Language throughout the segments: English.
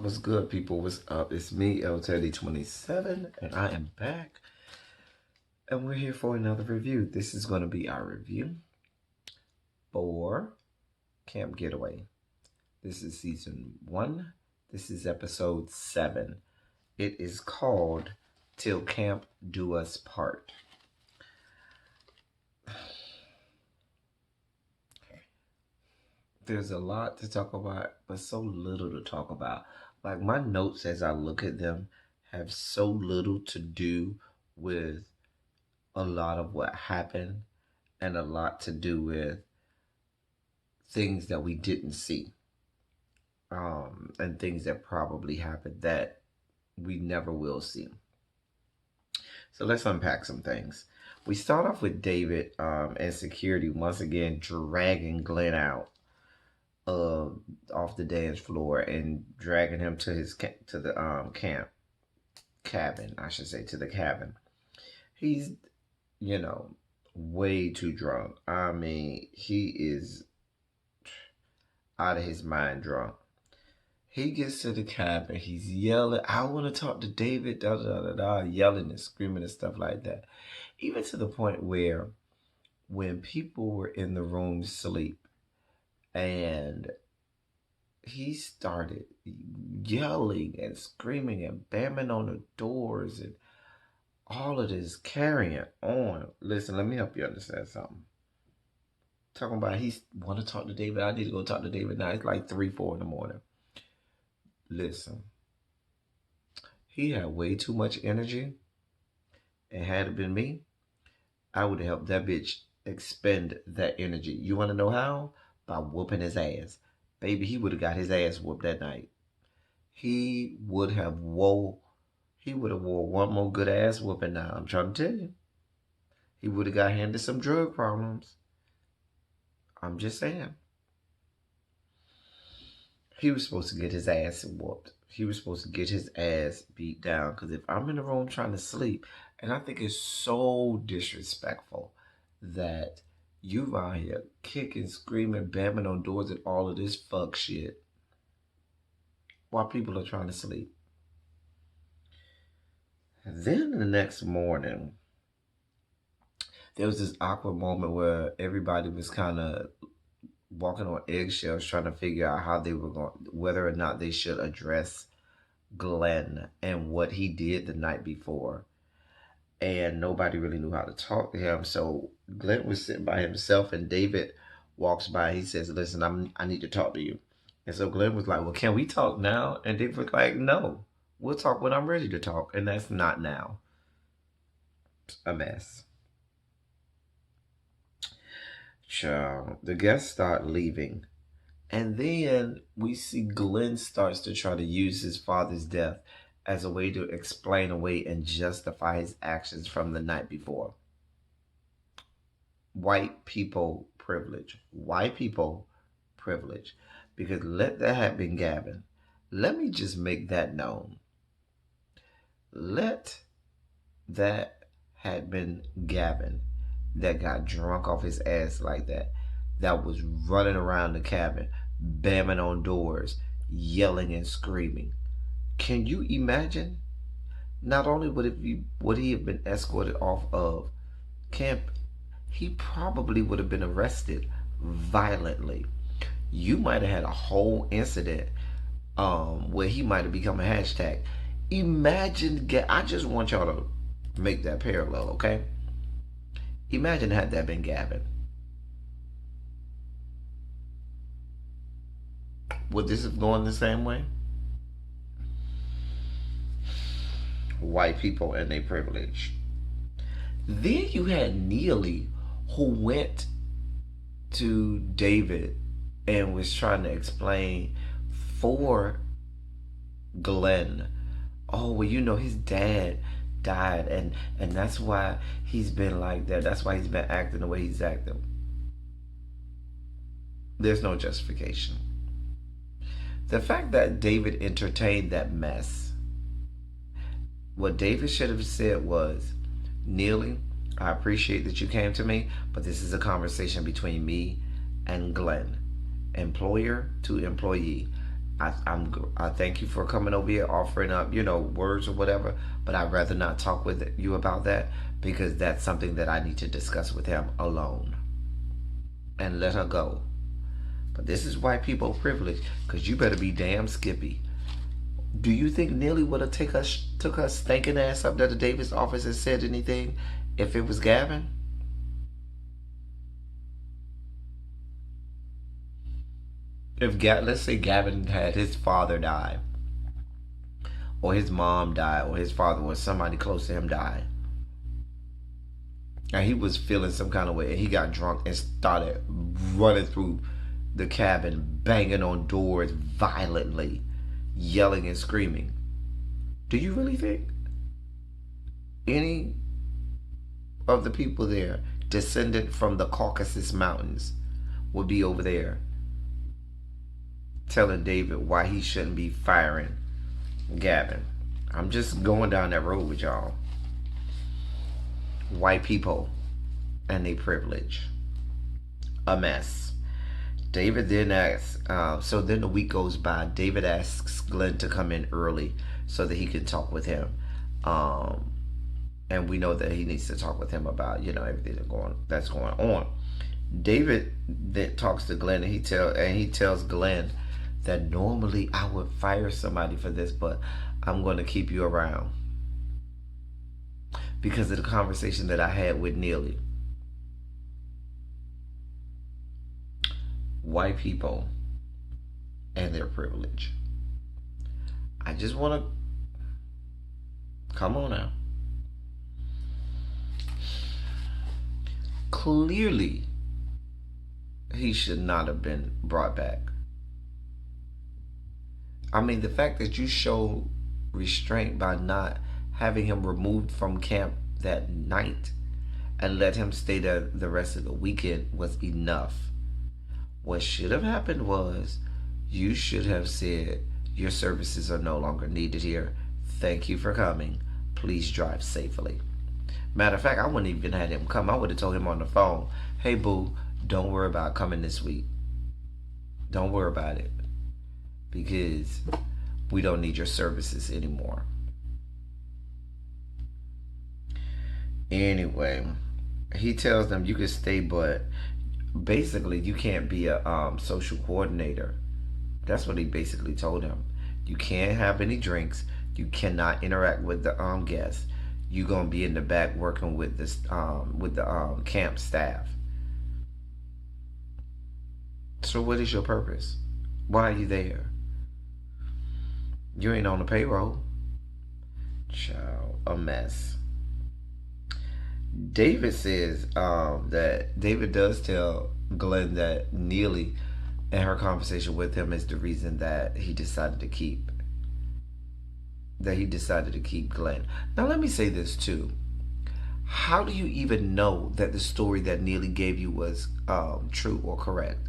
What's good, people? What's up? It's me, L Teddy 27, and I am back. And we're here for another review. This is going to be our review for Camp Getaway. This is season 1. This is episode 7. It is called Till Camp Do Us Part. There's a lot to talk about, but so little to talk about. Like, my notes as I look at them have so little to do with a lot of what happened and a lot to do with things that we didn't see, and things that probably happened that we never will see. So let's unpack some things. We start off with David and security once again dragging Glenn out off the dance floor and dragging him to the cabin, I should say, to the cabin. He's, way too drunk. I mean, he is out of his mind drunk. He gets to the cabin, he's yelling, I want to talk to David, da da da da, yelling and screaming and stuff like that. Even to the point where when people were in the room asleep, and he started yelling and screaming and banging on the doors and all of this carrying on. Listen, let me help you understand something. Talking about he want to talk to David. I need to go talk to David now. It's like 3, 4 in the morning. Listen, he had way too much energy, and had it been me, I would have helped that bitch expend that energy. You want to know how? By whooping his ass. Baby, he would have got his ass whooped that night. He would have wore one more good ass whooping now. I'm trying to tell you. He would have got handed some drug problems. I'm just saying. He was supposed to get his ass whooped. He was supposed to get his ass beat down. Because if I'm in the room trying to sleep, and I think it's so disrespectful that you out here kicking, screaming, banging on doors and all of this fuck shit while people are trying to sleep. And then the next morning, there was this awkward moment where everybody was kind of walking on eggshells trying to figure out how they were going, whether or not they should address Glenn and what he did the night before. And nobody really knew how to talk to him. So Glenn was sitting by himself, and David walks by. He says, listen, I need to talk to you. And so Glenn was like, well, can we talk now? And David was like, no, we'll talk when I'm ready to talk. And that's not now. A mess. Child, the guests start leaving. And then we see Glenn starts to try to use his father's death as a way to explain away and justify his actions from the night before. White people privilege. White people privilege. Because let that have been Gavin. Let me just make that known. Let that had been Gavin that got drunk off his ass like that. That was running around the cabin, banging on doors, yelling and screaming. Can you imagine? Not only would he have been escorted off of camp, he probably would have been arrested violently. You might have had a whole incident where he might have become a hashtag. Imagine, I just want y'all to make that parallel, okay? Imagine had that been Gavin. Would this have gone the same way? White people and their privilege. Then you had Neely, who went to David and was trying to explain for Glenn, oh, well, his dad died, and that's why he's been like that. That's why he's been acting the way he's acting. There's no justification. The fact that David entertained that mess, what David should have said was, Neely, I appreciate that you came to me, but this is a conversation between me and Glenn, employer to employee. I thank you for coming over here, offering up, words or whatever. But I'd rather not talk with you about that because that's something that I need to discuss with him alone, and let her go. But this is white people privilege, because you better be damn Skippy. Do you think Neely would have took her stinking ass up to the Davis office and said anything if it was Gavin? Let's say Gavin had his father die, or his mom died, or his father or somebody close to him died, and he was feeling some kind of way, and he got drunk and started running through the cabin, banging on doors violently, yelling and screaming. Do you really think any of the people there, descended from the Caucasus Mountains, would be over there telling David why he shouldn't be firing Gavin? I'm just going down that road with y'all. White people and their privilege. A mess. David then asks, so then the week goes by. David asks Glenn to come in early so that he can talk with him. And we know that he needs to talk with him about, everything that's going on. David then talks to Glenn, and he tells Glenn that normally I would fire somebody for this, but I'm going to keep you around because of the conversation that I had with Neely. White people and their privilege. I just want to come on now. Clearly, he should not have been brought back. I mean, the fact that you show restraint by not having him removed from camp that night and let him stay there the rest of the weekend was enough. What should have happened was you should have said, your services are no longer needed here. Thank you for coming. Please drive safely. Matter of fact, I wouldn't even have had him come. I would have told him on the phone, hey boo, don't worry about coming this week. Don't worry about it, because we don't need your services anymore. Anyway, he tells them you can stay, but basically you can't be a social coordinator. That's what he basically told him. You can't have any drinks. You cannot interact with the guests. You're gonna be in the back working with the camp staff. So what is your purpose? Why are you there? You ain't on the payroll. Child, a mess. David says that David does tell Glenn that Neely and her conversation with him is the reason that he decided to keep Glenn. Now let me say this too. How do you even know that the story that Neely gave you was true or correct?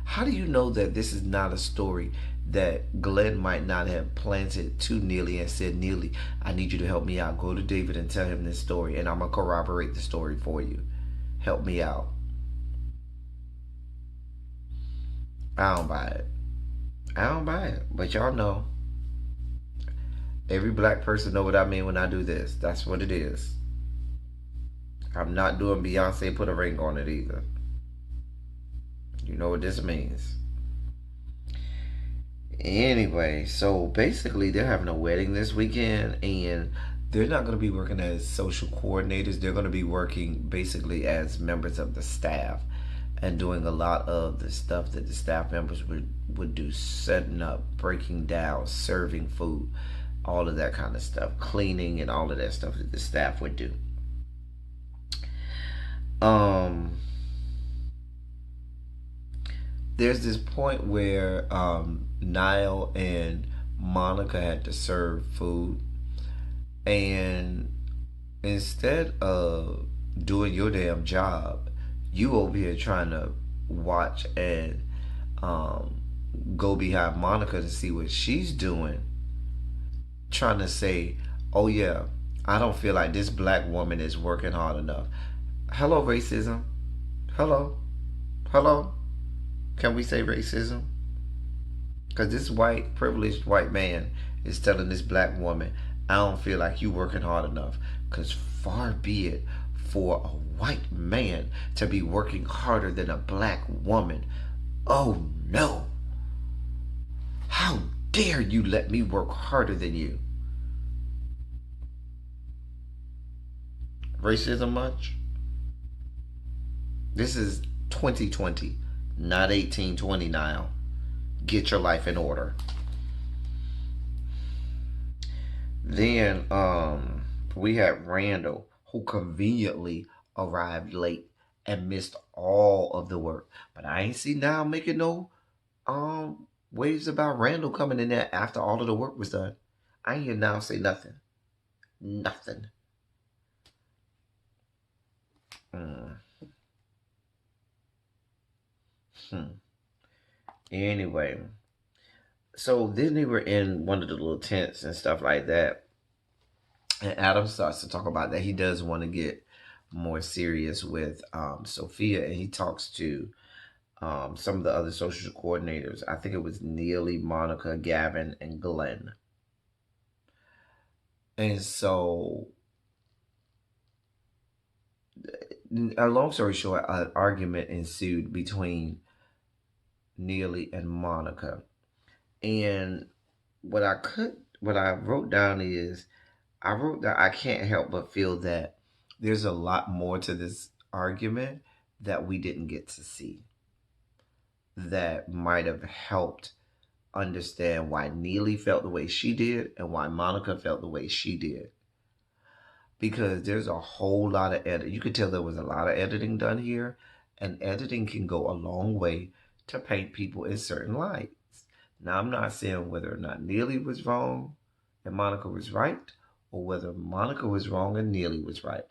How do you know that this is not a story that Glenn might not have planted to Neely and said, Neely, I need you to help me out. Go to David and tell him this story, and I'm going to corroborate the story for you. Help me out. I don't buy it. But y'all know. Every black person know what I mean when I do this. That's what it is. I'm not doing Beyonce put a ring on it either. You know what this means. Anyway, so basically they're having a wedding this weekend, and they're not going to be working as social coordinators. They're going to be working basically as members of the staff and doing a lot of the stuff that the staff members would do, setting up, breaking down, serving food, all of that kind of stuff, cleaning and all of that stuff that the staff would do. There's this point where Niall and Monica had to serve food, and instead of doing your damn job, you over here trying to watch and go behind Monica to see what she's doing, trying to say, oh yeah, I don't feel like this black woman is working hard enough. Hello, racism. Hello. Can we say racism? Because this white, privileged white man is telling this black woman, I don't feel like you working hard enough. Because far be it for a white man to be working harder than a black woman. Oh no. How dare you let me work harder than you? Racism much? This is 2020, not 1820 now. Get your life in order. Then we had Randall, who conveniently arrived late and missed all of the work. But I ain't see now making no waves about Randall coming in there after all of the work was done. I ain't hear now say nothing. Nothing. Mm. Hmm. Anyway, so then they were in one of the little tents and stuff like that. And Adam starts to talk about that he does want to get more serious with Sophia, and he talks to some of the other social coordinators. I think it was Neely, Monica, Gavin, and Glenn. And so, a long story short, an argument ensued between Neely and Monica. And what I wrote down is, I wrote that I can't help but feel that there's a lot more to this argument that we didn't get to see that might have helped understand why Neely felt the way she did and why Monica felt the way she did. Because there's a whole lot of edit. You could tell there was a lot of editing done here, and editing can go a long way to paint people in certain lights. Now, I'm not saying whether or not Neely was wrong and Monica was right, or whether Monica was wrong and Neely was right,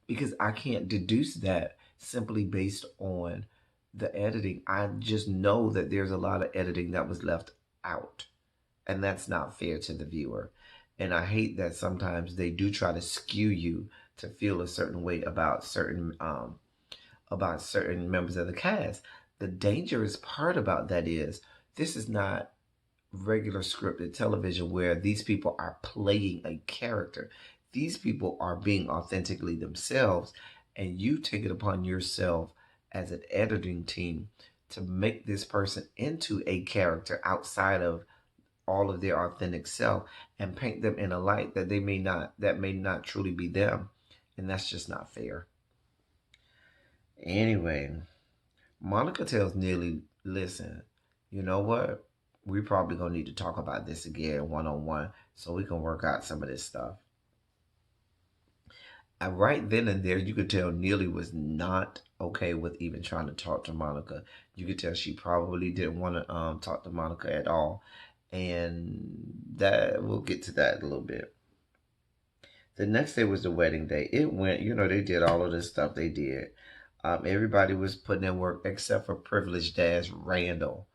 because I can't deduce that simply based on the editing. I just know that there's a lot of editing that was left out, and that's not fair to the viewer. And I hate that sometimes they do try to skew you to feel a certain way about certain members of the cast. The dangerous part about that is this is not regular scripted television where these people are playing a character. These people are being authentically themselves, and you take it upon yourself as an editing team to make this person into a character outside of all of their authentic self and paint them in a light that may not truly be them. And that's just not fair. Anyway, Monica tells Neely, listen, you know what? We probably gonna need to talk about this again one on one so we can work out some of this stuff. And right then and there, you could tell Neely was not okay with even trying to talk to Monica. You could tell she probably didn't want to talk to Monica at all, and that we'll get to that in a little bit. The next day was the wedding day. It went, they did all of this stuff they did. Everybody was putting in work except for privileged ass Randall,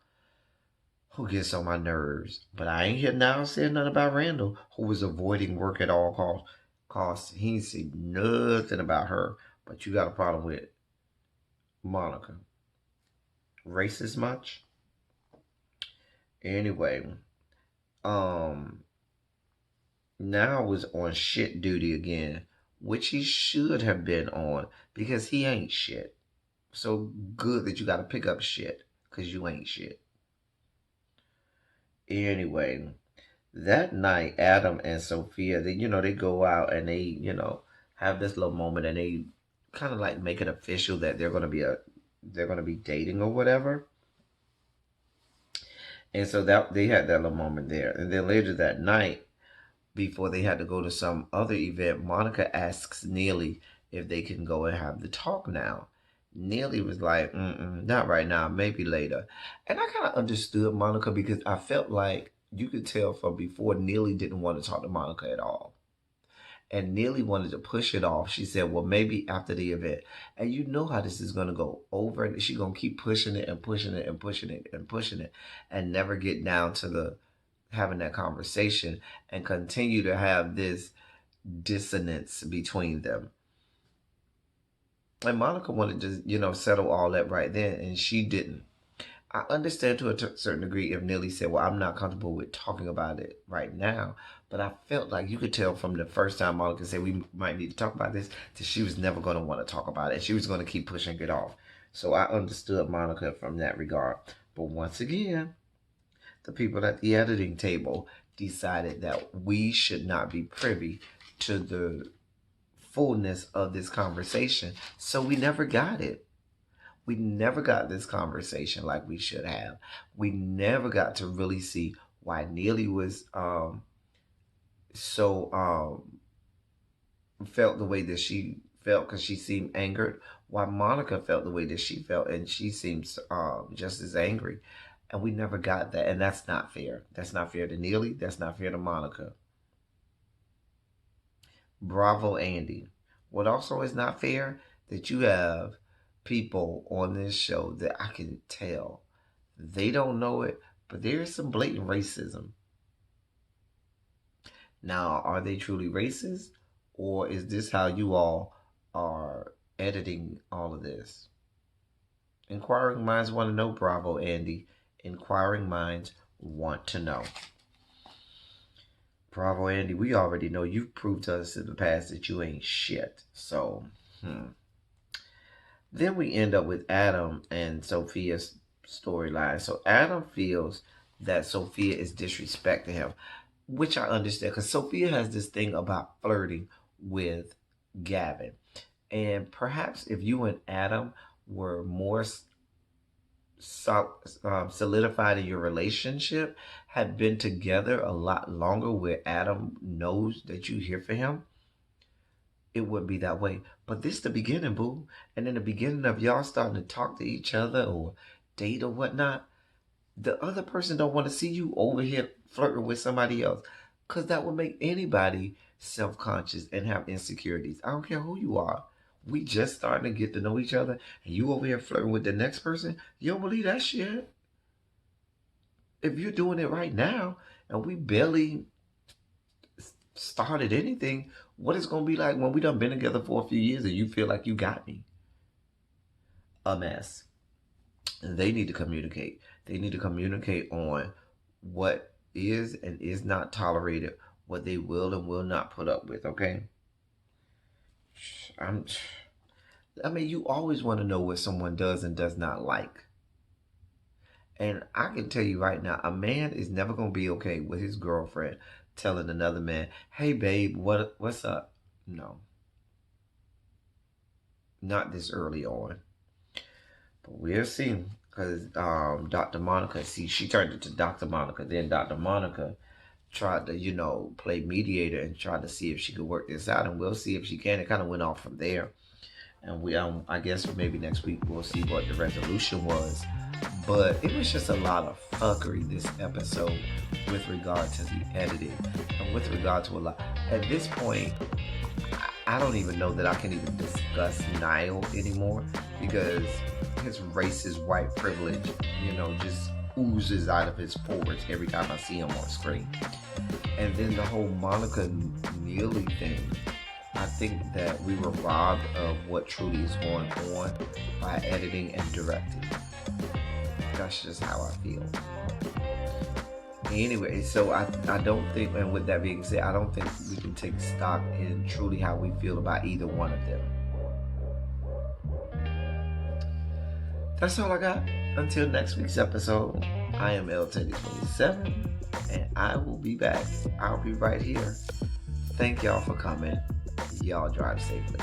who gets on my nerves. But I ain't here now saying nothing about Randall, who was avoiding work at all costs. He ain't see nothing about her. But you got a problem with Monica. Racist much? Anyway, um, now was on shit duty again, which he should have been on because he ain't shit. So good that you got to pick up shit because you ain't shit. Anyway, that night, Adam and Sophia, they go out and they, have this little moment and they kind of like make it official that they're gonna be dating or whatever. And so that they had that little moment there. And then later that night, before they had to go to some other event, Monica asks Neely if they can go and have the talk now. Neely was like, not right now, maybe later. And I kind of understood Monica because I felt like you could tell from before Neely didn't want to talk to Monica at all. And Neely wanted to push it off. She said, well, maybe after the event. And you know how this is going to go over. And she's going to keep pushing it and pushing it and pushing it and pushing it and never get down to the having that conversation and continue to have this dissonance between them. And Monica wanted to, settle all that right then, and she didn't. I understand to a certain degree if Nelly said, well, I'm not comfortable with talking about it right now. But I felt like you could tell from the first time Monica said we might need to talk about this, that she was never going to want to talk about it. She was going to keep pushing it off. So I understood Monica from that regard. But once again, the people at the editing table decided that we should not be privy to the fullness of this conversation. So we never got it. We never got this conversation like we should have. We never got to really see why Neely was so felt the way that she felt because she seemed angered, why Monica felt the way that she felt, and she seems just as angry. And we never got that, and that's not fair. That's not fair to Neely. That's not fair to Monica. Bravo, Andy. What also is not fair, that you have people on this show that I can tell they don't know it, but there is some blatant racism. Now, are they truly racist, or is this how you all are editing all of this? Inquiring minds want to know, Bravo, Andy. Inquiring minds want to know. Bravo, Andy, we already know you've proved to us in the past that you ain't shit. So, Then we end up with Adam and Sophia's storyline. So Adam feels that Sophia is disrespecting him, which I understand because Sophia has this thing about flirting with Gavin. And perhaps if you and Adam were more solidified in your relationship, had been together a lot longer where Adam knows that you here for him, it wouldn't be that way. But this the beginning, boo. And in the beginning of y'all starting to talk to each other or date or whatnot, the other person don't want to see you over here flirting with somebody else, because that would make anybody self-conscious and have insecurities. I don't care who you are. We just starting to get to know each other, and you over here flirting with the next person. You don't believe that shit? If you're doing it right now, and we barely started anything, what it's going to be like when we done been together for a few years and you feel like you got me? A mess. They need to communicate. They need to communicate on what is and is not tolerated, what they will and will not put up with, okay? I mean, you always want to know what someone does and does not like. And I can tell you right now, a man is never going to be okay with his girlfriend telling another man, hey, babe, what's up? No. Not this early on. But we'll see. Because Dr. Monica, she turned into Dr. Monica. Then Dr. Monica tried to, play mediator and tried to see if she could work this out. And we'll see if she can. It kind of went off from there. And we, I guess maybe next week we'll see what the resolution was. But it was just a lot of fuckery this episode with regard to the editing and with regard to a lot. At this point, I don't even know that I can even discuss Niall anymore, because his racist white privilege, just oozes out of his pores every time I see him on screen. And then the whole Monica Neely thing, I think that we were robbed of what truly is going on by editing and directing. That's just how I feel. Anyway, so I don't think, and with that being said, I don't think we can take stock in truly how we feel about either one of them. That's all I got. Until next week's episode, I am LTeddy27, and I will be back. I'll be right here. Thank y'all for coming. Y'all drive safely.